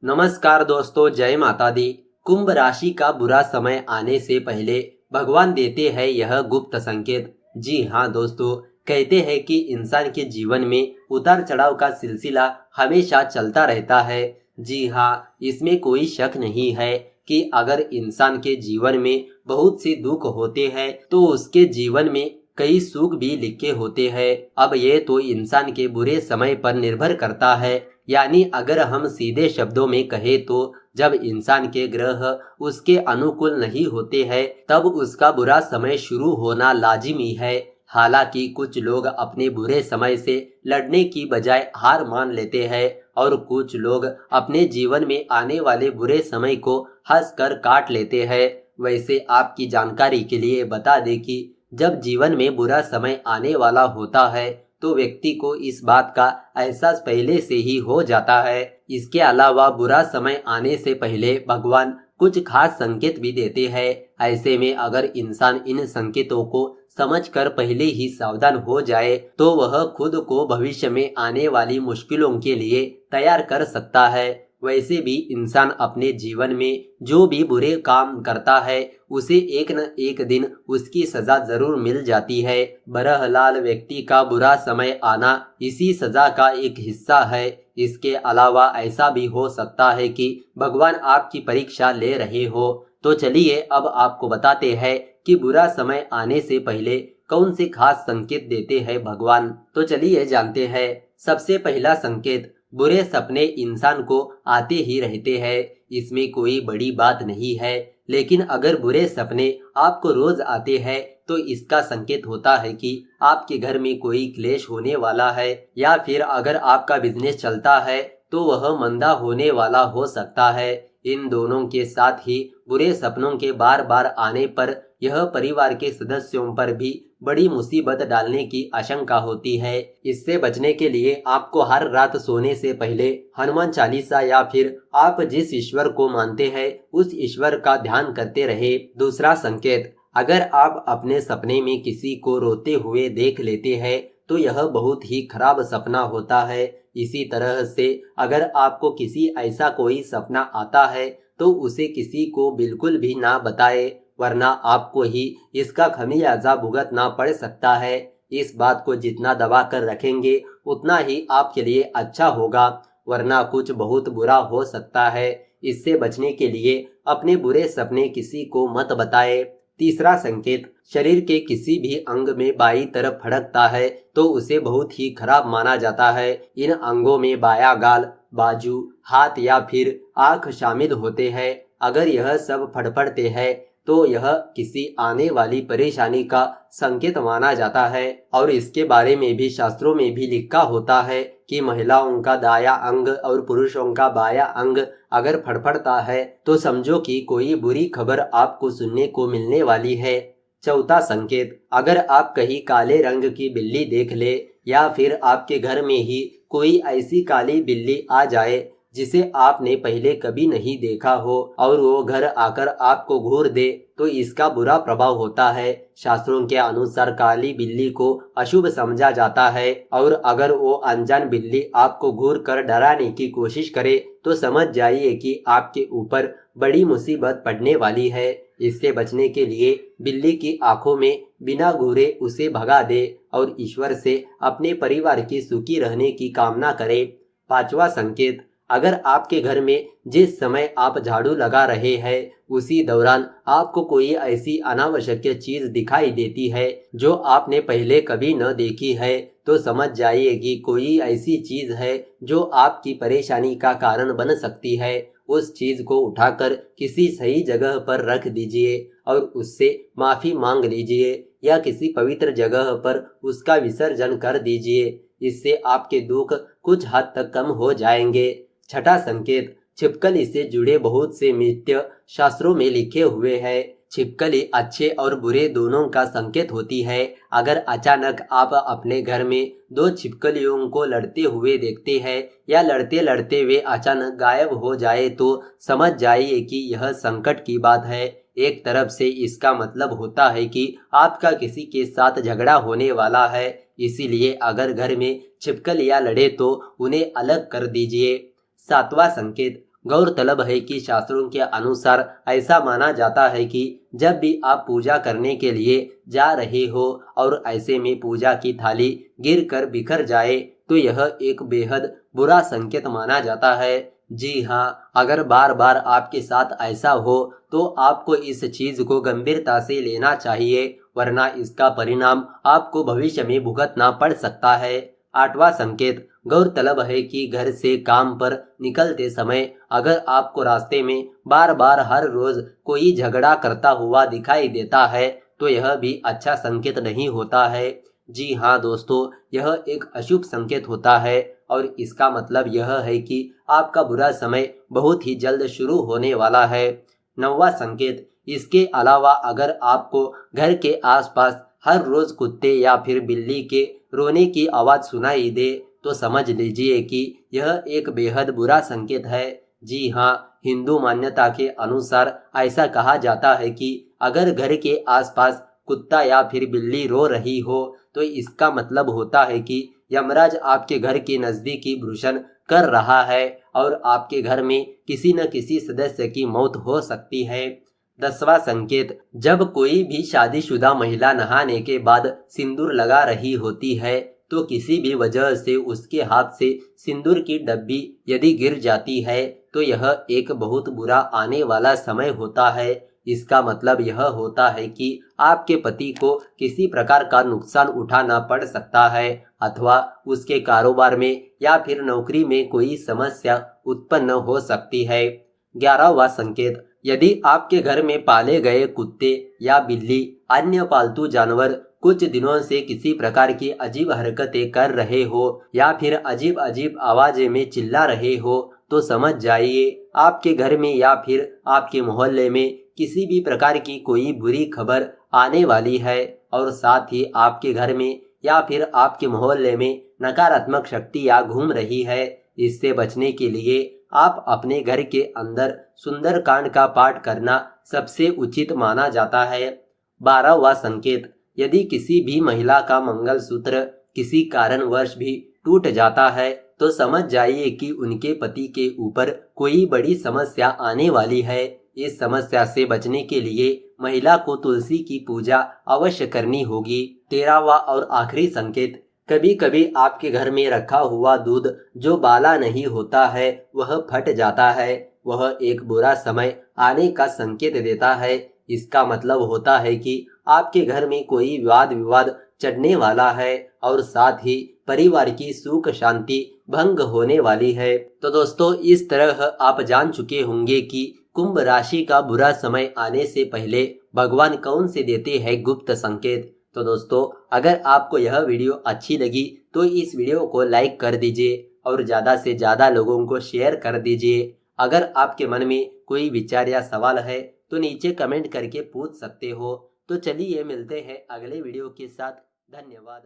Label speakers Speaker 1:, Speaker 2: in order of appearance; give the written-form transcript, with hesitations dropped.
Speaker 1: नमस्कार दोस्तों, जय माता दी। कुंभ राशि का बुरा समय आने से पहले भगवान देते हैं यह गुप्त संकेत। जी हाँ दोस्तों, कहते हैं कि इंसान के जीवन में उतार चढ़ाव का सिलसिला हमेशा चलता रहता है। जी हाँ, इसमें कोई शक नहीं है कि अगर इंसान के जीवन में बहुत से दुख होते हैं तो उसके जीवन में कई सुख भी लिखे होते हैं। अब ये तो इंसान के बुरे समय पर निर्भर करता है। यानी अगर हम सीधे शब्दों में कहें तो जब इंसान के ग्रह उसके अनुकूल नहीं होते हैं तब उसका बुरा समय शुरू होना लाजिमी है। हालांकि कुछ लोग अपने बुरे समय से लड़ने की बजाय हार मान लेते हैं और कुछ लोग अपने जीवन में आने वाले बुरे समय को हंसकर काट लेते हैं। वैसे आपकी जानकारी के लिए बता दें कि जब जीवन में बुरा समय आने वाला होता है तो व्यक्ति को इस बात का एहसास पहले से ही हो जाता है। इसके अलावा बुरा समय आने से पहले भगवान कुछ खास संकेत भी देते हैं। ऐसे में अगर इंसान इन संकेतों को समझकर पहले ही सावधान हो जाए तो वह खुद को भविष्य में आने वाली मुश्किलों के लिए तैयार कर सकता है। वैसे भी इंसान अपने जीवन में जो भी बुरे काम करता है उसे एक न एक दिन उसकी सजा जरूर मिल जाती है। बहरहाल व्यक्ति का बुरा समय आना इसी सजा का एक हिस्सा है। इसके अलावा ऐसा भी हो सकता है कि भगवान आपकी परीक्षा ले रहे हो। तो चलिए अब आपको बताते हैं कि बुरा समय आने से पहले कौन से खास संकेत देते हैं भगवान। तो चलिए जानते हैं। सबसे पहला संकेत, बुरे सपने इंसान को आते ही रहते हैं। इसमें कोई बड़ी बात नहीं है, लेकिन अगर बुरे सपने आपको रोज आते हैं तो इसका संकेत होता है कि आपके घर में कोई क्लेश होने वाला है, या फिर अगर आपका बिजनेस चलता है तो वह मंदा होने वाला हो सकता है। इन दोनों के साथ ही बुरे सपनों के बार बार आने पर यह परिवार के सदस्यों पर भी बड़ी मुसीबत डालने की आशंका होती है। इससे बचने के लिए आपको हर रात सोने से पहले हनुमान चालीसा या फिर आप जिस ईश्वर को मानते हैं उस ईश्वर का ध्यान करते रहे। दूसरा संकेत, अगर आप अपने सपने में किसी को रोते हुए देख लेते हैं तो यह बहुत ही खराब सपना होता है। इसी तरह से अगर आपको किसी ऐसा कोई सपना आता है तो उसे किसी को बिल्कुल भी ना बताए, वरना आपको ही इसका खमियाजा भुगतना पड़ सकता है। इस बात को जितना दबा कर रखेंगे उतना ही आपके लिए अच्छा होगा, वरना कुछ बहुत बुरा हो सकता है। इससे बचने के लिए अपने बुरे सपने किसी को मत बताए। तीसरा संकेत, शरीर के किसी भी अंग में बाईं तरफ फड़कता है तो उसे बहुत ही खराब माना जाता है। इन अंगों में बायां गाल, बाजू, हाथ या फिर आंख शामिल होते हैं। अगर यह सब फड़फड़ते हैं तो यह किसी आने वाली परेशानी का संकेत माना जाता है। और इसके बारे में भी शास्त्रों में भी लिखा होता है कि महिलाओं का दाया अंग और पुरुषों का बाया अंग अगर फड़फड़ता है तो समझो कि कोई बुरी खबर आपको सुनने को मिलने वाली है। चौथा संकेत, अगर आप कहीं काले रंग की बिल्ली देख ले या फिर आपके घर में ही कोई ऐसी काली बिल्ली आ जाए जिसे आपने पहले कभी नहीं देखा हो और वो घर आकर आपको घूर दे तो इसका बुरा प्रभाव होता है। शास्त्रों के अनुसार काली बिल्ली को अशुभ समझा जाता है और अगर वो अनजान बिल्ली आपको घूर कर डराने की कोशिश करे तो समझ जाइए कि आपके ऊपर बड़ी मुसीबत पड़ने वाली है। इससे बचने के लिए बिल्ली की आंखों में बिना घूरे उसे भगा दे और ईश्वर से अपने परिवार की सुखी रहने की कामना करे। पांचवा संकेत, अगर आपके घर में जिस समय आप झाड़ू लगा रहे हैं उसी दौरान आपको कोई ऐसी अनावश्यक चीज दिखाई देती है जो आपने पहले कभी न देखी है तो समझ जाइए कि कोई ऐसी चीज है जो आपकी परेशानी का कारण बन सकती है। उस चीज को उठाकर किसी सही जगह पर रख दीजिए और उससे माफी मांग लीजिए या किसी पवित्र जगह पर उसका विसर्जन कर दीजिए। इससे आपके दुख कुछ हद तक कम हो जाएंगे। छठा संकेत, छिपकली से जुड़े बहुत से मिथ्य शास्त्रों में लिखे हुए हैं। छिपकली अच्छे और बुरे दोनों का संकेत होती है। अगर अचानक आप अपने घर में दो छिपकलियों को लड़ते हुए देखते हैं या लड़ते लड़ते वे अचानक गायब हो जाए तो समझ जाइए कि यह संकट की बात है। एक तरफ से इसका मतलब होता है कि आपका किसी के साथ झगड़ा होने वाला है। इसीलिए अगर घर में छिपकलियां लड़े तो उन्हें अलग कर दीजिए। सातवां संकेत, गौरतलब है कि शास्त्रों के अनुसार ऐसा माना जाता है कि जब भी आप पूजा करने के लिए जा रहे हो और ऐसे में पूजा की थाली गिरकर बिखर जाए तो यह एक बेहद बुरा संकेत माना जाता है। जी हाँ, अगर बार बार आपके साथ ऐसा हो तो आपको इस चीज को गंभीरता से लेना चाहिए, वरना इसका परिणाम आपको भविष्य में भुगतना पड़ सकता है। आठवां संकेत, गौरतलब है कि घर से काम पर निकलते समय अगर आपको रास्ते में बार बार हर रोज कोई झगड़ा करता हुआ दिखाई देता है तो यह भी अच्छा संकेत नहीं होता है। जी हाँ दोस्तों, यह एक अशुभ संकेत होता है और इसका मतलब यह है कि आपका बुरा समय बहुत ही जल्द शुरू होने वाला है। नौवां संकेत, इसके अलावा अगर आपको घर के आसपास हर रोज कुत्ते या फिर बिल्ली के रोने की आवाज सुनाई दे तो समझ लीजिए कि यह एक बेहद बुरा संकेत है। जी हाँ, हिंदू मान्यता के अनुसार ऐसा कहा जाता है कि अगर घर के आसपास कुत्ता या फिर बिल्ली रो रही हो तो इसका मतलब होता है कि यमराज आपके घर के नजदीकी भ्रूषण कर रहा है और आपके घर में किसी न किसी सदस्य की मौत हो सकती है। 10वां संकेत, जब कोई भी शादीशुदा महिला नहाने के बाद सिंदूर लगा रही होती है तो किसी भी वजह से उसके हाथ से सिंदूर की डब्बी यदि गिर जाती है तो यह एक बहुत बुरा आने वाला समय होता है। इसका मतलब यह होता है कि आपके पति को किसी प्रकार का नुकसान उठाना पड़ सकता है अथवा उसके कारोबार में या फिर नौकरी में कोई समस्या उत्पन्न हो सकती है। 11वां संकेत, यदि आपके घर में पाले गए कुत्ते या बिल्ली अन्य पालतू जानवर कुछ दिनों से किसी प्रकार की अजीब हरकतें कर रहे हो या फिर अजीब अजीब आवाजें में चिल्ला रहे हो तो समझ जाइए आपके घर में या फिर आपके मोहल्ले में किसी भी प्रकार की कोई बुरी खबर आने वाली है और साथ ही आपके घर में या फिर आपके मोहल्ले में नकारात्मक शक्तियां घूम रही है। इससे बचने के लिए आप अपने घर के अंदर सुंदरकांड का पाठ करना सबसे उचित माना जाता है। 12वां संकेत, यदि किसी भी महिला का मंगलसूत्र किसी कारणवश भी टूट जाता है तो समझ जाइए कि उनके पति के ऊपर कोई बड़ी समस्या आने वाली है। इस समस्या से बचने के लिए महिला को तुलसी की पूजा अवश्य करनी होगी। 13वां और आखिरी संकेत, कभी कभी आपके घर में रखा हुआ दूध जो बाला नहीं होता है वह फट जाता है, वह एक बुरा समय आने का संकेत देता है। इसका मतलब होता है कि आपके घर में कोई वाद विवाद चढ़ने वाला है और साथ ही परिवार की सुख शांति भंग होने वाली है। तो दोस्तों, इस तरह आप जान चुके होंगे कि कुंभ राशि का बुरा समय आने से पहले भगवान कौन से देते हैं गुप्त संकेत। तो दोस्तों, अगर आपको यह वीडियो अच्छी लगी तो इस वीडियो को लाइक कर दीजिए और ज़्यादा से ज़्यादा लोगों को शेयर कर दीजिए। अगर आपके मन में कोई विचार या सवाल है तो नीचे कमेंट करके पूछ सकते हो। तो चलिए मिलते हैं अगले वीडियो के साथ। धन्यवाद।